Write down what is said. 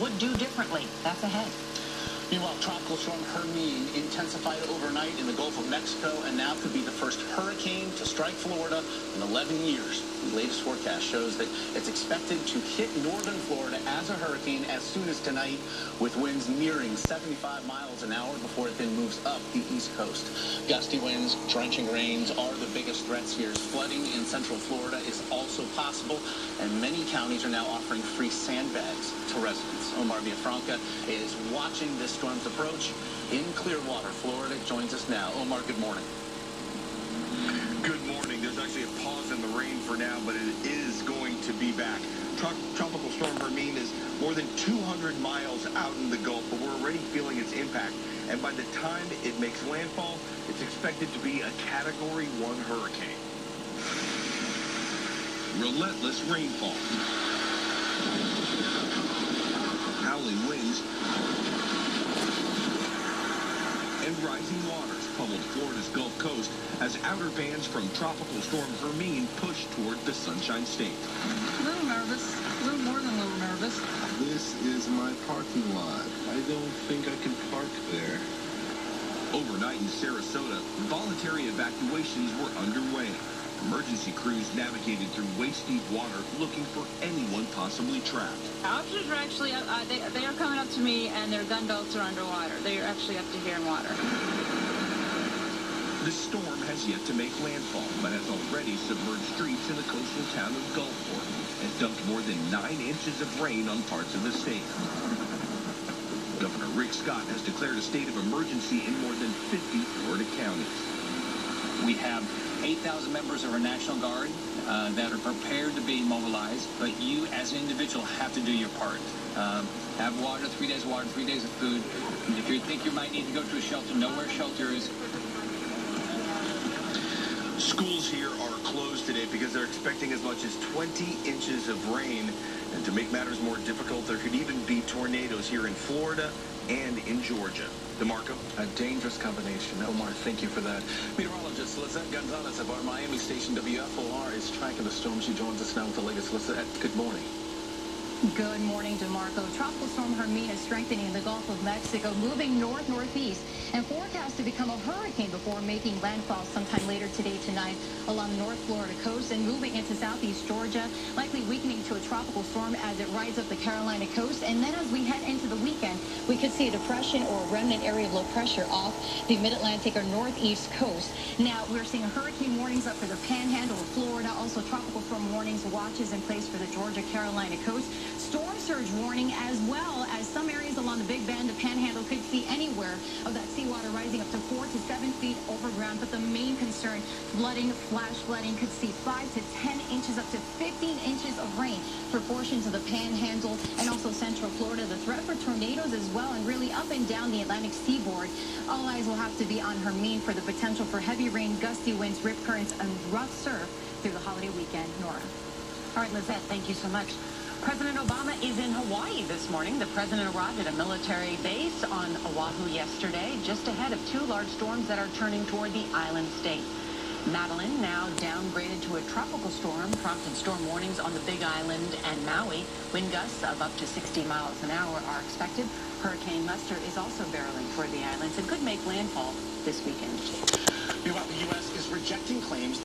would do differently. That's ahead. Meanwhile, Tropical Storm Hermine intensified overnight in the Gulf of Mexico and now could be the first hurricane to strike Florida in 11 years. The latest forecast shows that it's expected to hit northern Florida as a hurricane as soon as tonight, with winds nearing 75 miles an hour before it then moves up the east coast. Gusty winds, drenching rains are the biggest threats here. Flooding in central Florida is also possible, and many counties are now offering free sandbags to residents. Omar Villafranca is watching this storm's approach in Clearwater, Florida. Joins us now. Omar, good morning. Good morning. There's actually a pause in the rain for now, but it is going to be back. Tropical Storm Hermine is more than 200 miles out in the Gulf, but we're already feeling its impact. And by the time it makes landfall, it's expected to be a Category 1 hurricane. Relentless rainfall, howling winds, and rising waters pummeled Florida's Gulf Coast as outer bands from Tropical Storm Hermine push toward the Sunshine State. A little nervous, a little more than a little nervous. This is my parking lot. I don't think I can park there. Overnight in Sarasota, voluntary evacuations were underway. Emergency crews navigated through waist-deep water looking for anyone possibly trapped. Officers are actually, they are coming up to me and their gun belts are underwater. They are actually up to here in water. The storm has yet to make landfall, but has already submerged streets in the coastal town of Gulfport and dumped more than 9 inches of rain on parts of the state. Governor Rick Scott has declared a state of emergency in more than 50 Florida counties. We have 8,000 members of our National Guard that are prepared to be mobilized, but you as an individual have to do your part. Have water, 3 days of water, 3 days of food. And if you think you might need to go to a shelter, know where shelter is. Schools here are closed today because they're expecting as much as 20 inches of rain. And to make matters more difficult, there could even be tornadoes here in Florida and in Georgia. DeMarco? A dangerous combination. Omar, thank you for that. Meteorologist Lizette Gonzalez of our Miami station WFOR is tracking the storm. She joins us now with the latest. Lizette, good morning. Good morning, DeMarco. Tropical Storm Hermine is strengthening in the Gulf of Mexico, moving north-northeast and forecast to become a hurricane before making landfall sometime later today, tonight along the North Florida coast and moving into southeast Georgia, likely weakening to a tropical storm as it rides up the Carolina coast. And then as we head into the weekend, we could see a depression or a remnant area of low pressure off the mid-Atlantic or northeast coast. Now, we're seeing hurricane warnings up for the Panhandle of Florida, also tropical storm warnings, watches in place for the Georgia-Carolina coast. Storm surge warning as well as some areas along the Big Bend, the Panhandle could see anywhere of that seawater rising up to 4 to 7 feet over ground. But the main concern, flooding, flash flooding, could see 5 to 10 inches up to 15 inches of rain for portions of the Panhandle and also central Florida. The threat for tornadoes as well, and really up and down the Atlantic seaboard. All eyes will have to be on Hermine for the potential for heavy rain, gusty winds, rip currents, and rough surf through the holiday weekend. Nora. All right, Lizette, thank you so much. President Obama is in Hawaii this morning. The president arrived at a military base on Oahu yesterday, just ahead of 2 large storms that are turning toward the island state. Madeline, now downgraded to a tropical storm, prompted storm warnings on the Big Island and Maui. Wind gusts of up to 60 miles an hour are expected. Hurricane Lester is also barreling toward the islands and could make landfall this weekend. Meanwhile, the U.S. is rejecting claims